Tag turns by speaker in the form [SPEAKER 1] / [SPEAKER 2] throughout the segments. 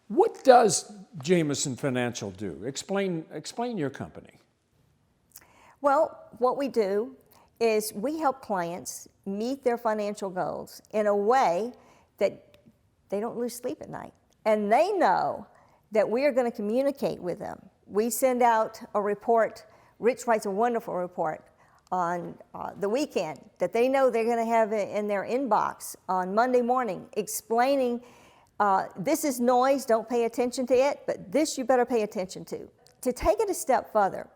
[SPEAKER 1] What does Jamison Financial do? Explain your company.
[SPEAKER 2] Well, what we do is we help clients meet their financial goals in a way that they don't lose sleep at night. And they know that we are going to communicate with them. We send out a report. Rich writes a wonderful report on the weekend that they know they're going to have it in their inbox on Monday morning, explaining this is noise, don't pay attention to it, but this you better pay attention to. To take it a step further,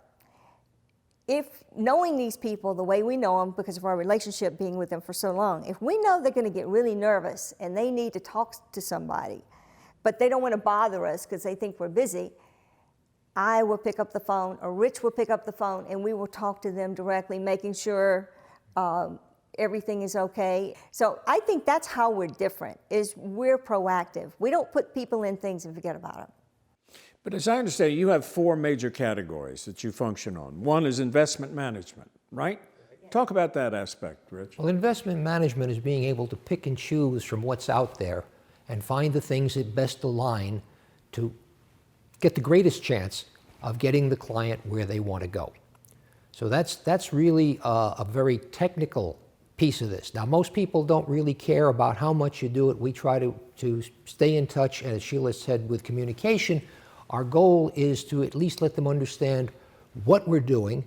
[SPEAKER 2] if knowing these people the way we know them because of our relationship being with them for so long, if we know they're going to get really nervous and they need to talk to somebody, but they don't want to bother us because they think we're busy, I will pick up the phone, or Rich will pick up the phone, and we will talk to them directly, making sure everything is okay. So I think that's how we're different, is we're proactive. We don't put people in things and forget about them.
[SPEAKER 1] But as I understand, you have four major categories that you function on. One is investment management, right? Talk about that aspect, Rich.
[SPEAKER 3] Well, investment management is being able to pick and choose from what's out there and find the things that best align to get the greatest chance of getting the client where they want to go. So that's really a very technical piece of this. Now, most people don't really care about how much you do it. We try to stay in touch, and as Sheila said, with communication. Our goal is to at least let them understand what we're doing,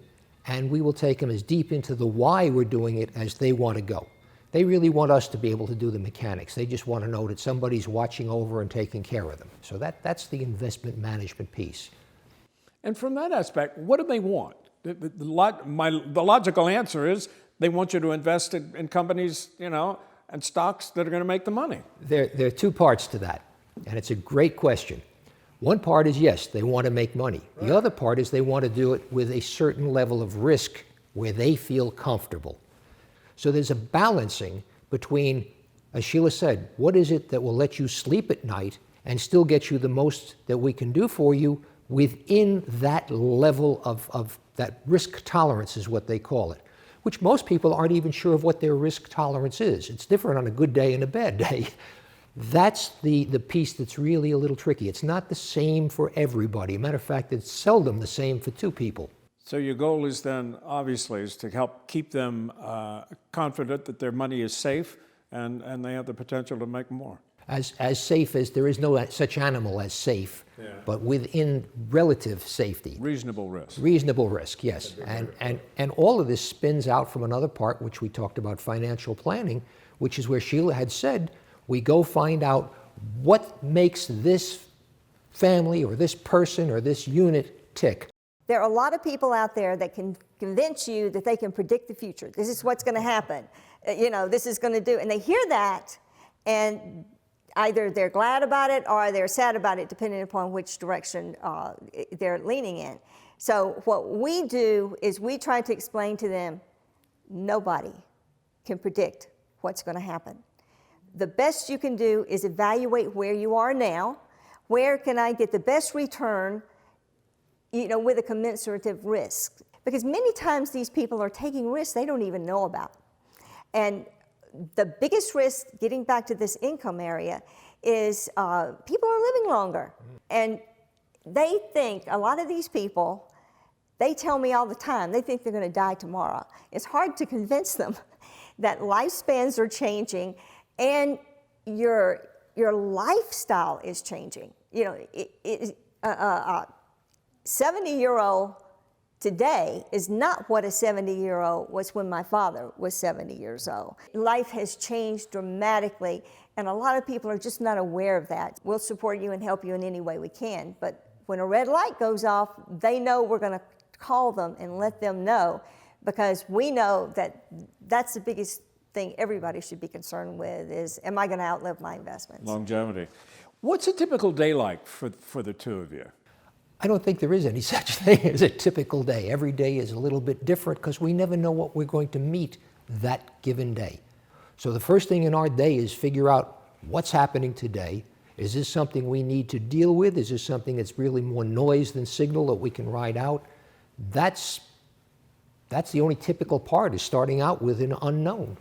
[SPEAKER 3] and we will take them as deep into the why we're doing it as they want to go. They really want us to be able to do the mechanics. They just want to know that somebody's watching over and taking care of them. So that's the investment management piece.
[SPEAKER 1] And from that aspect, what do they want? The logical answer is they want you to invest in companies, and stocks that are going to make the money.
[SPEAKER 3] There are two parts to that, and it's a great question. One part is, yes, they want to make money. Right. The other part is they want to do it with a certain level of risk where they feel comfortable. So there's a balancing between, as Sheila said, what is it that will let you sleep at night and still get you the most that we can do for you within that level of that risk tolerance is what they call it, which most people aren't even sure of what their risk tolerance is. It's different on a good day and a bad day. That's the piece that's really a little tricky. It's not the same for everybody. Matter of fact, it's seldom the same for two people.
[SPEAKER 1] So your goal is then, obviously, is to help keep them confident that their money is safe and they have the potential to make more.
[SPEAKER 3] As safe as, there is no such animal as safe, yeah, but within relative safety.
[SPEAKER 1] Reasonable risk.
[SPEAKER 3] Reasonable risk, yes. And all of this spins out from another part, which we talked about, financial planning, which is where Sheila had said, we go find out what makes this family or this person or this unit tick.
[SPEAKER 2] There are a lot of people out there that can convince you that they can predict the future. This is what's going to happen. This is going to do. And they hear that, and either they're glad about it or they're sad about it, depending upon which direction they're leaning in. So what we do is we try to explain to them, nobody can predict what's going to happen. The best you can do is evaluate where you are now. Where can I get the best return, with a commensurate risk? Because many times these people are taking risks they don't even know about. And the biggest risk, getting back to this income area, is people are living longer. And they think, a lot of these people, they tell me all the time, they think they're going to die tomorrow. It's hard to convince them that lifespans are changing and your lifestyle is changing. 70-year-old today is not what a 70-year-old was when my father was 70 years old. Life has changed dramatically, and a lot of people are just not aware of that. We'll support you and help you in any way we can, but when a red light goes off, they know we're going to call them and let them know, because we know that that's the biggest thing everybody should be concerned with is, am I going to outlive my investments?
[SPEAKER 1] Longevity. What's a typical day like for the two of you?
[SPEAKER 3] I don't think there is any such thing as a typical day. Every day is a little bit different because we never know what we're going to meet that given day. So the first thing in our day is figure out what's happening today. Is this something we need to deal with? Is this something that's really more noise than signal that we can ride out? That's the only typical part, is starting out with an unknown.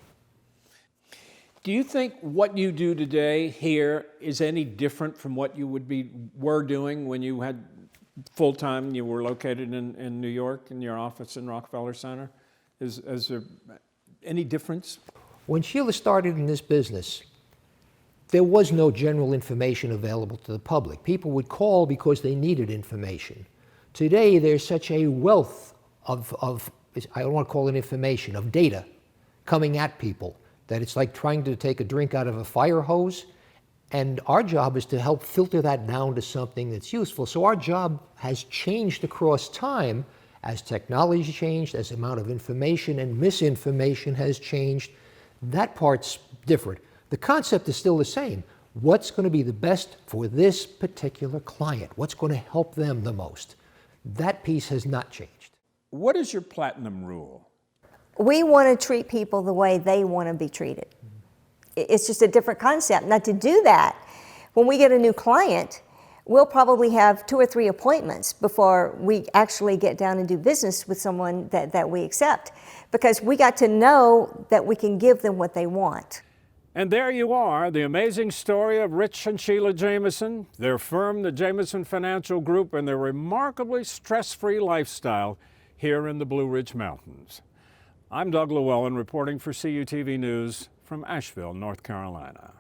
[SPEAKER 1] Do you think what you do today here is any different from what you were doing when you had full-time, you were located in New York in your office in Rockefeller Center? Is there any difference?
[SPEAKER 3] When Sheila started in this business, there was no general information available to the public. People would call because they needed information. Today, there's such a wealth of I don't want to call it information, of data coming at people, that it's like trying to take a drink out of a fire hose. And our job is to help filter that down to something that's useful. So our job has changed across time as technology changed, as the amount of information and misinformation has changed. That part's different. The concept is still the same. What's going to be the best for this particular client? What's going to help them the most? That piece has not changed.
[SPEAKER 1] What is your platinum rule?
[SPEAKER 2] We want to treat people the way they want to be treated. It's just a different concept. Now, to do that, when we get a new client, we'll probably have 2 or 3 appointments before we actually get down and do business with someone that we accept, because we got to know that we can give them what they want.
[SPEAKER 1] And there you are, the amazing story of Rich and Sheila Jamison, their firm, the Jamison Financial Group, and their remarkably stress-free lifestyle here in the Blue Ridge Mountains. I'm Doug Llewellyn reporting for CUTV News from Asheville, North Carolina.